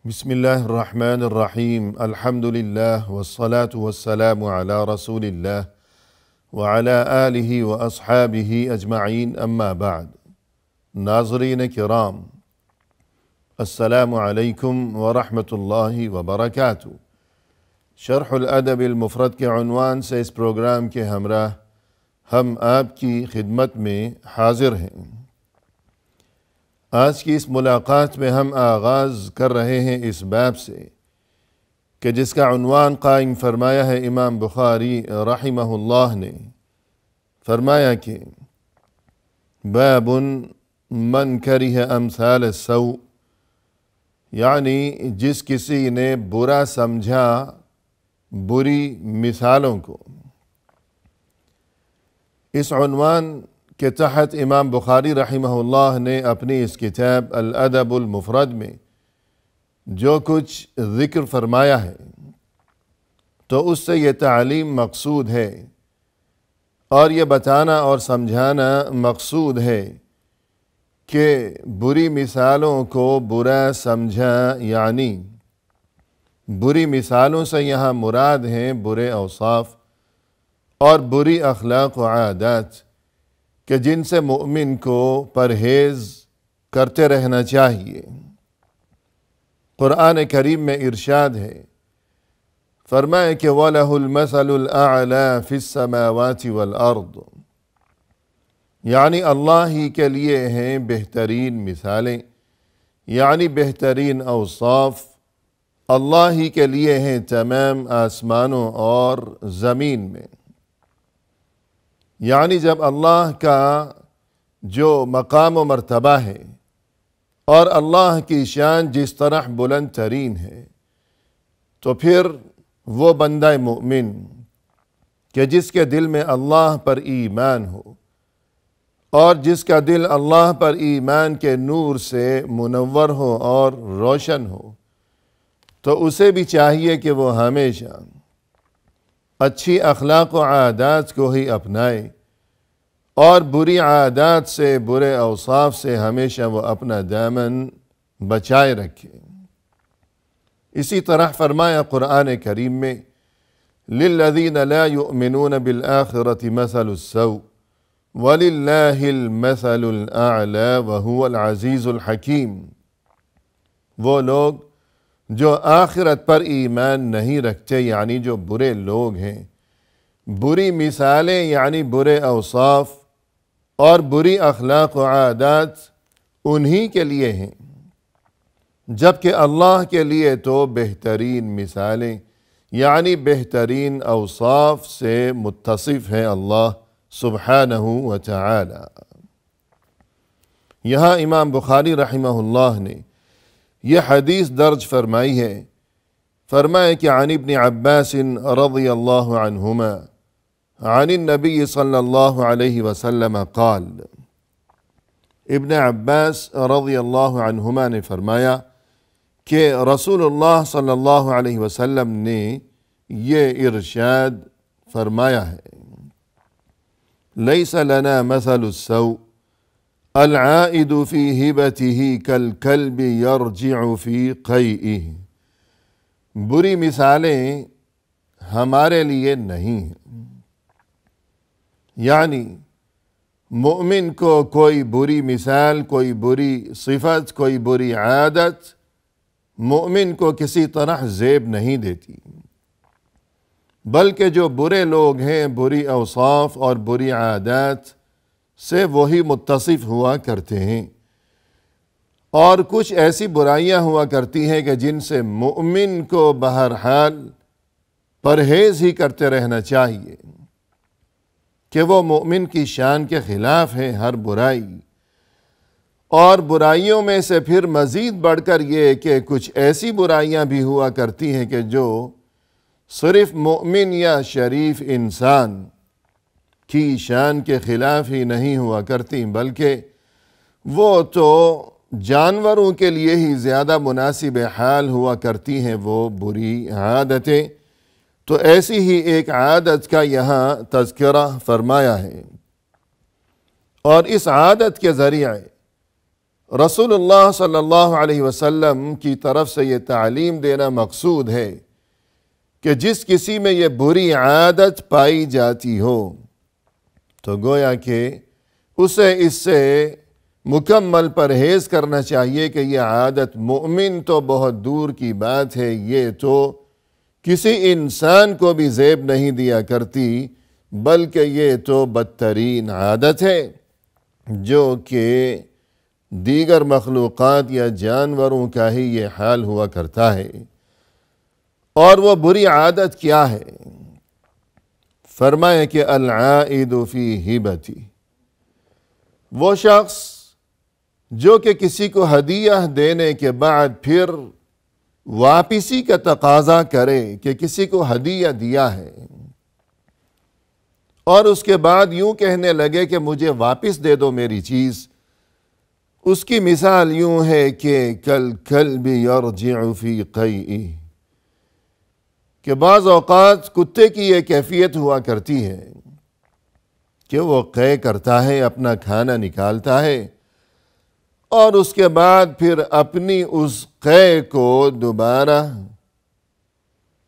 بسم الله الرحمن الرحيم الحمد لله والصلاة والسلام على رسول الله وعلى آله وأصحابه أجمعين أما بعد ناظرین کرام السلام علیکم ورحمۃ اللہ وبرکاتہ۔ شرح الادب المفرد کے عنوان سے اس پروگرام کے ہمراہ ہم آپ کی خدمت میں حاضر ہیں۔ آج کی اس ملاقات میں ہم آغاز کر رہے ہیں اس باب سے کہ جس کا عنوان قائم فرمایا ہے امام بخاری رحمہ اللہ نے۔ فرمایا کہ باب من کرہ امثال السوء، یعنی جس کسی نے برا سمجھا بری مثالوں کو۔ اس عنوان کے تحت امام بخاری رحمہ اللہ نے اپنی اس کتاب الادب المفرد میں جو کچھ ذکر فرمایا ہے تو اس سے یہ تعلیم مقصود ہے اور یہ بتانا اور سمجھانا مقصود ہے کہ بری مثالوں کو برا سمجھا، یعنی بری مثالوں سے یہاں مراد ہیں برے اوصاف اور بری اخلاق و عادات کہ جن سے مومن کو پرہیز کرتے رہنا چاہیے۔ قرآن کریم میں ارشاد ہے، فرمائے کہ وَلَهُ الْمَثَلُ الْأَعْلَى فِي السَّمَاوَاتِ وَالْأَرْضِ، یعنی اللہ ہی کے لیے ہیں بہترین مثالیں، یعنی بہترین اوصاف اللہ ہی کے لیے ہیں تمام آسمانوں اور زمین میں۔ یعنی جب اللہ کا جو مقام و مرتبہ ہے اور اللہ کی شان جس طرح بلند ترین ہے، تو پھر وہ بندہ مومن کہ جس کے دل میں اللہ پر ایمان ہو اور جس کا دل اللہ پر ایمان کے نور سے منور ہو اور روشن ہو، تو اسے بھی چاہیے کہ وہ ہمیشہ اچھی اخلاق و عادات کو ہی اپنائے اور بری عادات سے، برے اوصاف سے ہمیشہ وہ اپنا دامن بچائے رکھے۔ اسی طرح فرمایا قرآن کریم میں لِلَّذِينَ لَا يُؤْمِنُونَ بِالْآخِرَةِ مَثَلُ السَّوْءِ وَلِلَّهِ الْمَثَلُ الْأَعْلَى وَهُوَ الْعَزِيزُ الْحَكِيمُ، وہ لوگ جو آخرت پر ایمان نہیں رکھتے، یعنی جو برے لوگ ہیں، بری مثالیں یعنی برے اوصاف اور بری اخلاق و عادات انہی کے لیے ہیں، جبکہ اللہ کے لیے تو بہترین مثالیں یعنی بہترین اوصاف سے متصف ہے اللہ سبحانہ و تعالی۔ یہاں امام بخاری رحمہ اللہ نے یہ حدیث درج فرمائی ہے۔ فرمائے کہ عن ابن عباس رضی اللہ عنہما عن النبی صلی اللہ علیہ وسلم قال، ابن عباس رضی اللہ عنہما نے فرمایا کہ رسول اللہ صلی اللہ علیہ وسلم نے یہ ارشاد فرمایا ہے، لیس لنا مثل السوء العائد فی ہبتہ کالکلب یرجع فی قیئہ، بری مثالیں ہمارے لیے نہیں ہیں، یعنی مومن کو کوئی بری مثال، کوئی بری صفت، کوئی بری عادت مومن کو کسی طرح زیب نہیں دیتی، بلکہ جو برے لوگ ہیں بری اوصاف اور بری عادات سے وہی متصف ہوا کرتے ہیں، اور کچھ ایسی برائیاں ہوا کرتی ہیں کہ جن سے مومن کو بہرحال پرہیز ہی کرتے رہنا چاہیے کہ وہ مومن کی شان کے خلاف ہے ہر برائی۔ اور برائیوں میں سے پھر مزید بڑھ کر یہ کہ کچھ ایسی برائیاں بھی ہوا کرتی ہیں کہ جو صرف مومن یا شریف انسان کی شان کے خلاف ہی نہیں ہوا کرتی، بلکہ وہ تو جانوروں کے لیے ہی زیادہ مناسب حال ہوا کرتی ہیں وہ بری عادتیں۔ تو ایسی ہی ایک عادت کا یہاں تذکرہ فرمایا ہے، اور اس عادت کے ذریعے رسول اللہ صلی اللہ علیہ وسلم کی طرف سے یہ تعلیم دینا مقصود ہے کہ جس کسی میں یہ بری عادت پائی جاتی ہو تو گویا کہ اسے اس سے مکمل پرہیز کرنا چاہیے کہ یہ عادت مومن تو بہت دور کی بات ہے، یہ تو کسی انسان کو بھی زیب نہیں دیا کرتی، بلکہ یہ تو بدترین عادت ہے جو کہ دیگر مخلوقات یا جانوروں کا ہی یہ حال ہوا کرتا ہے۔ اور وہ بری عادت کیا ہے؟ فرمائے کہ العائد فی ہبتی، وہ شخص جو کہ کسی کو ہدیہ دینے کے بعد پھر واپسی کا تقاضا کرے کہ کسی کو ہدیہ دیا ہے اور اس کے بعد یوں کہنے لگے کہ مجھے واپس دے دو میری چیز، اس کی مثال یوں ہے کہ کالکلب یرجع فی قیئہ، کہ بعض اوقات کتے کی یہ کیفیت ہوا کرتی ہے کہ وہ قے کرتا ہے، اپنا کھانا نکالتا ہے اور اس کے بعد پھر اپنی اس قے کو دوبارہ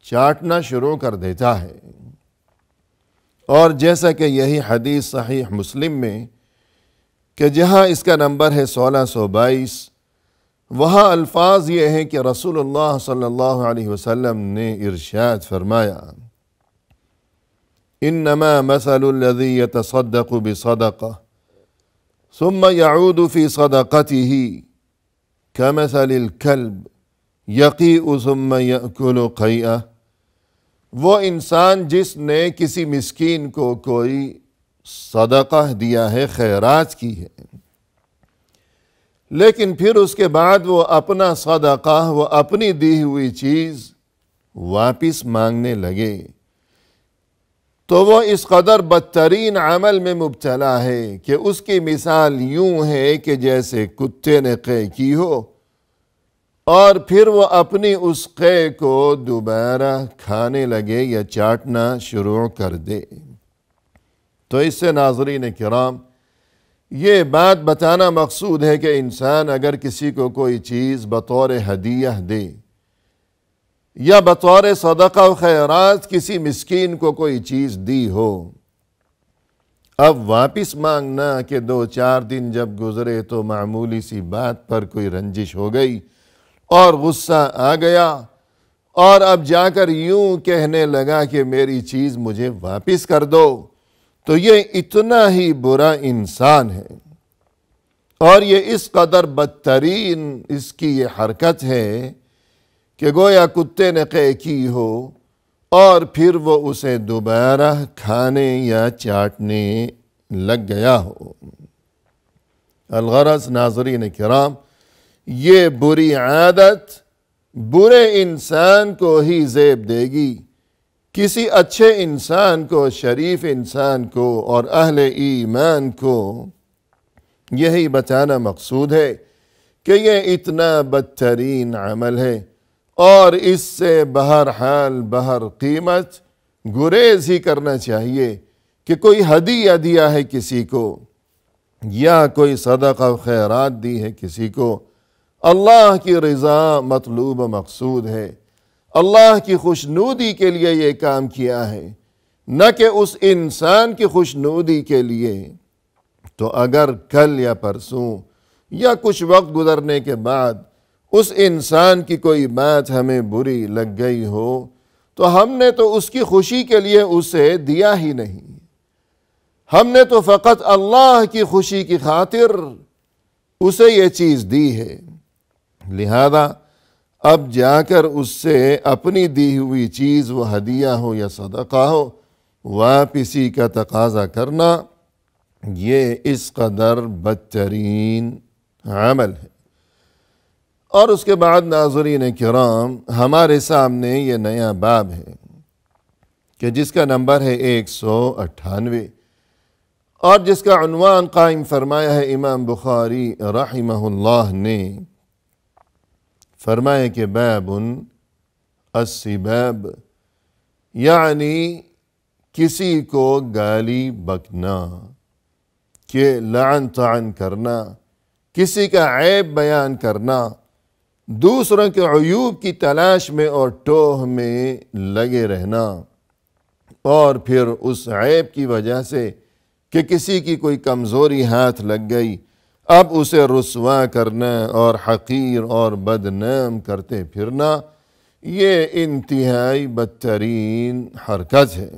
چاٹنا شروع کر دیتا ہے۔ اور جیسا کہ یہی حدیث صحیح مسلم میں کہ جہاں اس کا نمبر ہے 1622، وہاں الفاظ یہ ہیں کہ رسول اللہ صلی اللہ علیہ وسلم نے ارشاد فرمایا، انما مثل الذی یتصدق بصدقہ ثم يعود في صدقته كمثل الكلب يقيء ثم يأكل قيئة، وہ انسان جس نے کسی مسکین کو کوئی صدقہ دیا ہے، خیرات کی ہے، لیکن پھر اس کے بعد وہ اپنا صدقہ، وہ اپنی دی ہوئی چیز واپس مانگنے لگے، تو وہ اس قدر بدترین عمل میں مبتلا ہے کہ اس کی مثال یوں ہے کہ جیسے کتے نے قے کی ہو اور پھر وہ اپنی اس قے کو دوبارہ کھانے لگے یا چاٹنا شروع کر دے۔ تو اس سے ناظرین کرام یہ بات بتانا مقصود ہے کہ انسان اگر کسی کو کوئی چیز بطور ہدیہ دے یا بطور صدقہ و خیرات کسی مسکین کو کوئی چیز دی ہو، اب واپس مانگنا کہ 2-4 دن جب گزرے تو معمولی سی بات پر کوئی رنجش ہو گئی اور غصہ آ گیا اور اب جا کر یوں کہنے لگا کہ میری چیز مجھے واپس کر دو، تو یہ اتنا ہی برا انسان ہے اور یہ اس قدر بدترین اس کی یہ حرکت ہے کہ گویا کتے نے قے کی ہو اور پھر وہ اسے دوبارہ کھانے یا چاٹنے لگ گیا ہو۔ الغرض ناظرین کرام، یہ بری عادت برے انسان کو ہی زیب دے گی، کسی اچھے انسان کو، شریف انسان کو اور اہل ایمان کو یہی بتانا مقصود ہے کہ یہ اتنا بدترین عمل ہے اور اس سے بہرحال بہر قیمت گریز ہی کرنا چاہیے کہ کوئی ہدیہ دیا ہے کسی کو یا کوئی صدقہ و خیرات دی ہے کسی کو، اللہ کی رضا مطلوب و مقصود ہے، اللہ کی خوشنودی کے لیے یہ کام کیا ہے، نہ کہ اس انسان کی خوشنودی کے لیے۔ تو اگر کل یا پرسوں یا کچھ وقت گزرنے کے بعد اس انسان کی کوئی بات ہمیں بری لگ گئی ہو تو ہم نے تو اس کی خوشی کے لیے اسے دیا ہی نہیں، ہم نے تو فقط اللہ کی خوشی کی خاطر اسے یہ چیز دی ہے، لہذا اب جا کر اس سے اپنی دی ہوئی چیز، وہ ہدیہ ہو یا صدقہ ہو، واپسی کا تقاضا کرنا یہ اس قدر بدترین عمل ہے۔ اور اس کے بعد ناظرین کرام ہمارے سامنے یہ نیا باب ہے کہ جس کا نمبر ہے 198 اور جس کا عنوان قائم فرمایا ہے امام بخاری رحمہ اللہ نے، فرمایا کہ باب السباب، یعنی کسی کو گالی بکنا، کہ لعن طعن کرنا، کسی کا عیب بیان کرنا، دوسروں کے عیوب کی تلاش میں اور ٹوہ میں لگے رہنا، اور پھر اس عیب کی وجہ سے کہ کسی کی کوئی کمزوری ہاتھ لگ گئی اب اسے رسوا کرنا اور حقیر اور بدنام کرتے پھرنا، یہ انتہائی بدترین حرکت ہے۔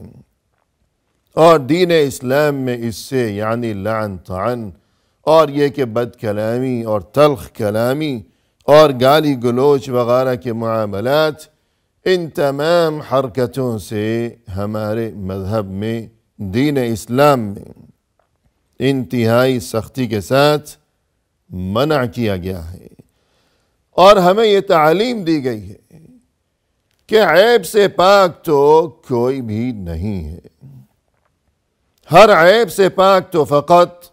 اور دین اسلام میں اس سے یعنی لعن طعن اور یہ کہ بد کلامی اور تلخ کلامی اور گالی گلوچ وغیرہ کے معاملات، ان تمام حرکتوں سے ہمارے مذہب میں، دین اسلام میں انتہائی سختی کے ساتھ منع کیا گیا ہے، اور ہمیں یہ تعلیم دی گئی ہے کہ عیب سے پاک تو کوئی بھی نہیں ہے۔ ہر عیب سے پاک تو فقط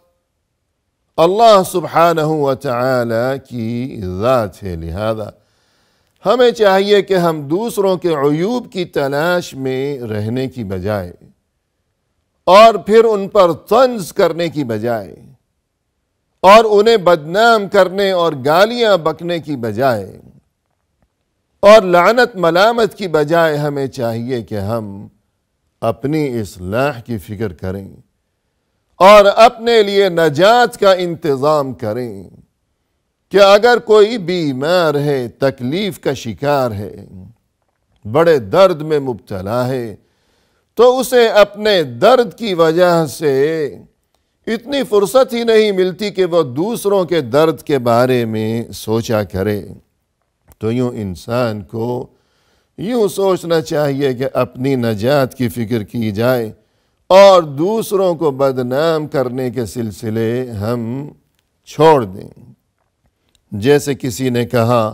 اللہ سبحانہ و تعالی کی ذات ہے۔ لہذا ہمیں چاہیے کہ ہم دوسروں کے عیوب کی تلاش میں رہنے کی بجائے اور پھر ان پر طنز کرنے کی بجائے اور انہیں بدنام کرنے اور گالیاں بکنے کی بجائے اور لعنت ملامت کی بجائے ہمیں چاہیے کہ ہم اپنی اصلاح کی فکر کریں اور اپنے لیے نجات کا انتظام کریں کہ اگر کوئی بیمار ہے، تکلیف کا شکار ہے، بڑے درد میں مبتلا ہے، تو اسے اپنے درد کی وجہ سے اتنی فرصت ہی نہیں ملتی کہ وہ دوسروں کے درد کے بارے میں سوچا کرے۔ تو یوں انسان کو یوں سوچنا چاہیے کہ اپنی نجات کی فکر کی جائے اور دوسروں کو بدنام کرنے کے سلسلے ہم چھوڑ دیں۔ جیسے کسی نے کہا،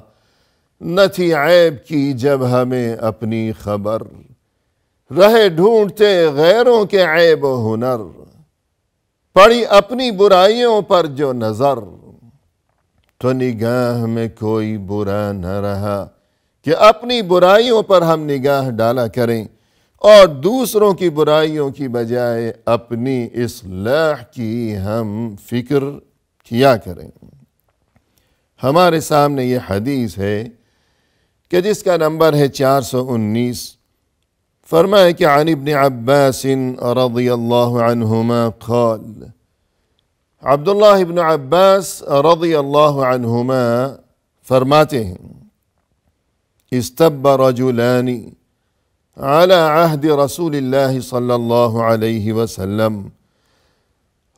نہ تھی عیب کی جب ہمیں اپنی خبر، رہے ڈھونڈتے غیروں کے عیب و ہنر، پڑی اپنی برائیوں پر جو نظر، تو نگاہ میں کوئی برا نہ رہا کہ اپنی برائیوں پر ہم نگاہ ڈالا کریں اور دوسروں کی برائیوں کی بجائے اپنی اصلاح کی ہم فکر کیا کریں۔ ہمارے سامنے یہ حدیث ہے کہ جس کا نمبر ہے 419، فرمائے کہ عن ابن عباس رضی اللہ عنہما قال، عبداللہ ابن عباس رضی اللہ عنہما فرماتے ہیں، استب رجلان على عہد رسول اللہ صلی اللہ علیہ وسلم،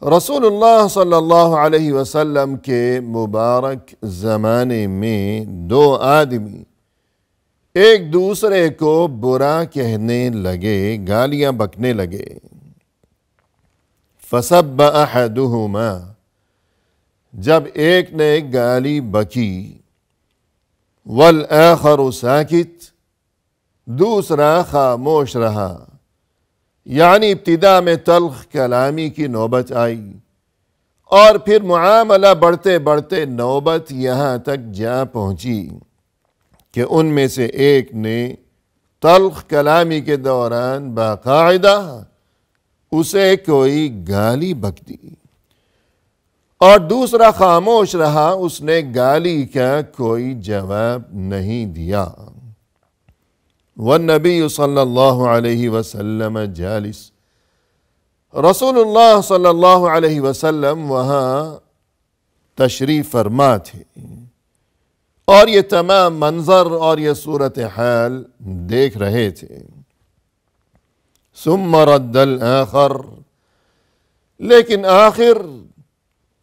رسول اللہ صلی اللہ علیہ وسلم کے مبارک زمانے میں دو آدمی ایک دوسرے کو برا کہنے لگے، گالیاں بکنے لگے۔ فسب احدہما، جب ایک نے گالی بکی، والآخر ساکت، دوسرا خاموش رہا، یعنی ابتدا میں تلخ کلامی کی نوبت آئی اور پھر معاملہ بڑھتے بڑھتے نوبت یہاں تک جا پہنچی کہ ان میں سے ایک نے تلخ کلامی کے دوران باقاعدہ اسے کوئی گالی بک دی اور دوسرا خاموش رہا، اس نے گالی کا کوئی جواب نہیں دیا۔ والنبی صلی اللہ علیہ وسلم جالس، رسول اللہ صلی اللہ علیہ وسلم وہاں تشریف فرما تھے اور یہ تمام منظر اور یہ صورتحال دیکھ رہے تھے۔ ثم رد الآخر، لیکن آخر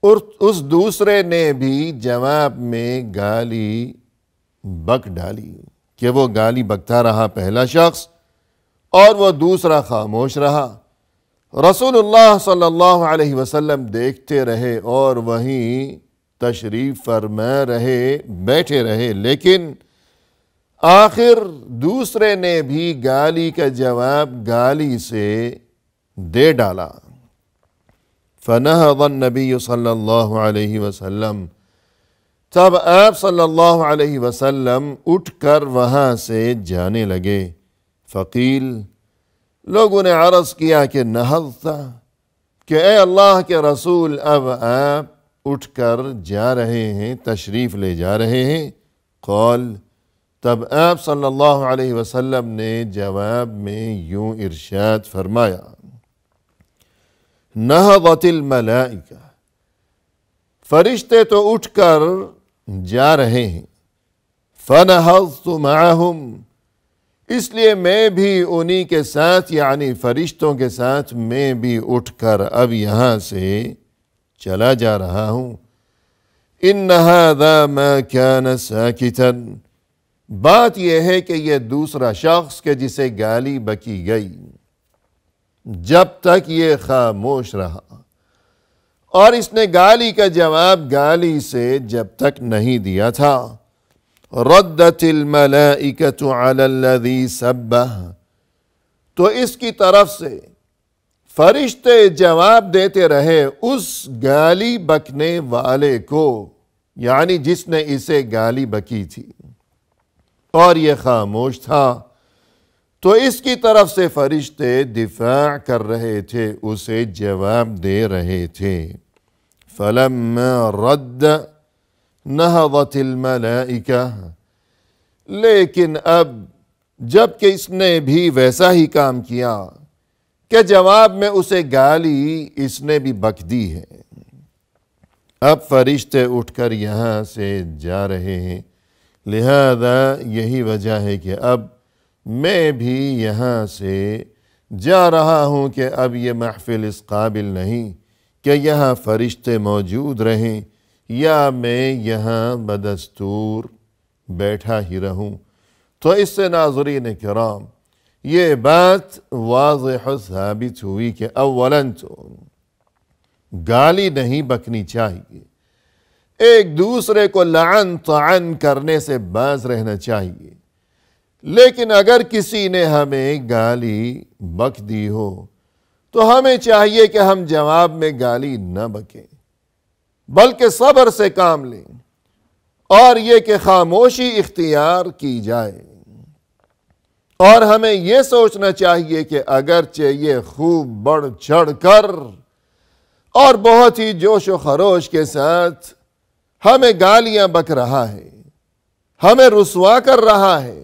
اس دوسرے نے بھی جواب میں گالی بک ڈالی کہ وہ گالی بکتا رہا پہلا شخص اور وہ دوسرا خاموش رہا۔ رسول اللہ صلی اللہ علیہ وسلم دیکھتے رہے اور وہیں تشریف فرما رہے، بیٹھے رہے، لیکن آخر دوسرے نے بھی گالی کا جواب گالی سے دے ڈالا۔ فنہض النبی صلی اللہ علیہ وسلم، تب آپ صلی اللہ علیہ وسلم اٹھ کر وہاں سے جانے لگے۔ فقیل، لوگوں نے عرض کیا کہ نہضت، کہ اے اللہ کے رسول اب آپ اٹھ کر جا رہے ہیں، تشریف لے جا رہے ہیں، قال تب آپ صلی اللہ علیہ وسلم نے جواب میں یوں ارشاد فرمایا، نہضت الملائکہ، فرشتے تو اٹھ کر جا رہے ہیں، فنہضت معہم، اس لیے میں بھی انہی کے ساتھ یعنی فرشتوں کے ساتھ میں بھی اٹھ کر اب یہاں سے چلا جا رہا ہوں۔ ان ھذا ما کان ساکتا، بات یہ ہے کہ یہ دوسرا شخص کہ جسے گالی بکی گئی جب تک یہ خاموش رہا، اور اس نے گالی کا جواب گالی سے جب تک نہیں دیا تھا، ردت الملائکۃ علی الذی سبہ، تو اس کی طرف سے فرشتے جواب دیتے رہے اس گالی بکنے والے کو، یعنی جس نے اسے گالی بکی تھی اور یہ خاموش تھا، تو اس کی طرف سے فرشتے دفاع کر رہے تھے، اسے جواب دے رہے تھے۔ فلما رد نہضت الملائکہ، لیکن اب جب کہ اس نے بھی ویسا ہی کام کیا کہ جواب میں اسے گالی اس نے بھی بک دی ہے، اب فرشتے اٹھ کر یہاں سے جا رہے ہیں، لہذا یہی وجہ ہے کہ اب میں بھی یہاں سے جا رہا ہوں کہ اب یہ محفل اس قابل نہیں کہ یہاں فرشتے موجود رہیں یا میں یہاں بدستور بیٹھا ہی رہوں۔ تو اس سے ناظرین کرام یہ بات واضح ثابت ہوئی کہ اولاً تو گالی نہیں بکنی چاہیے، ایک دوسرے کو لعن طعن کرنے سے باز رہنا چاہیے، لیکن اگر کسی نے ہمیں گالی بک دی ہو تو ہمیں چاہیے کہ ہم جواب میں گالی نہ بکیں بلکہ صبر سے کام لیں، اور یہ کہ خاموشی اختیار کی جائے، اور ہمیں یہ سوچنا چاہیے کہ اگرچہ یہ خوب بڑھ چڑھ کر اور بہت ہی جوش و خروش کے ساتھ ہمیں گالیاں بک رہا ہے، ہمیں رسوا کر رہا ہے،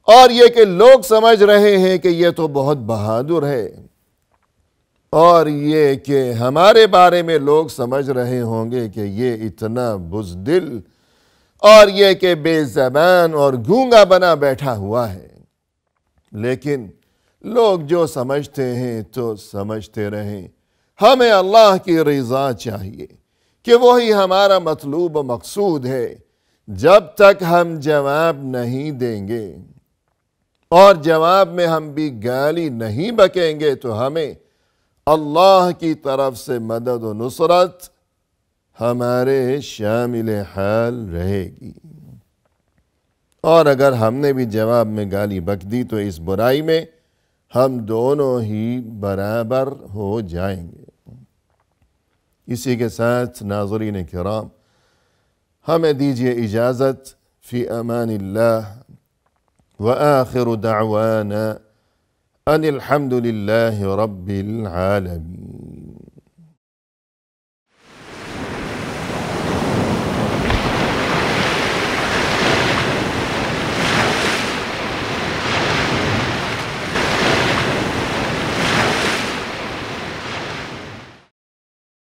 اور یہ کہ لوگ سمجھ رہے ہیں کہ یہ تو بہت بہادر ہے، اور یہ کہ ہمارے بارے میں لوگ سمجھ رہے ہوں گے کہ یہ اتنا بزدل اور یہ کہ بے زبان اور گونگا بنا بیٹھا ہوا ہے، لیکن لوگ جو سمجھتے ہیں تو سمجھتے رہیں، ہمیں اللہ کی رضا چاہیے کہ وہی ہمارا مطلوب و مقصود ہے۔ جب تک ہم جواب نہیں دیں گے اور جواب میں ہم بھی گالی نہیں بکیں گے تو ہمیں اللہ کی طرف سے مدد و نصرت ہمارے شامل حال رہے گی، اور اگر ہم نے بھی جواب میں گالی بک دی تو اس برائی میں ہم دونوں ہی برابر ہو جائیں گے۔ اسی کے ساتھ ناظرین کرام ہمیں دیجیے اجازت، فی امان اللہ، وآخر دعوانا ان الحمد للہ رب العالمین۔